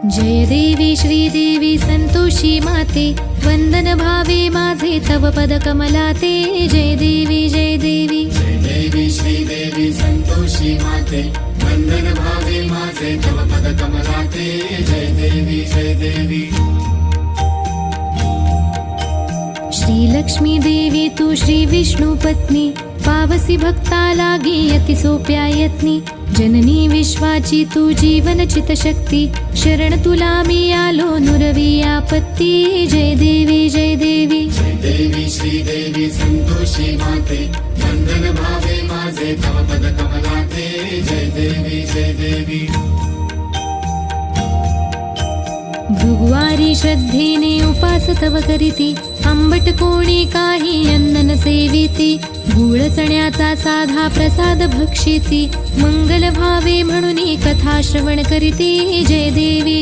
जय देवी श्रीदेवी संतोषी माते, वंदन भावे माझे तव पद कमलाते। जय देवी जय देवी जय देवी श्रीदेवी संतोषी माते, वंदन भावे माझे तव पद कमलाते। जय देवी जय देवी श्री लक्ष्मी देवी तू श्री विष्णु पत्नी, पावसी भक्ता लागी अति सोप्या यत्नी। जननी विश्वाची तू जीवन चित शक्ती, शरण तुला मी आलो नुरवी आपत्ती। जय देवी जय देवी जय देवी श्रीदेवी संतोषी माते, वंदन भावे माझे तव पद कमलाते। जय देवी जय देवी भृगुवारी श्रद्धेने उपास तव करीती, आंबट कोणी काही अन्न न सेविती। गूळ चण्याचा साधा प्रसाद भक्षिती, मंगल भावे म्हणून कथा श्रवण करीती। जय देवी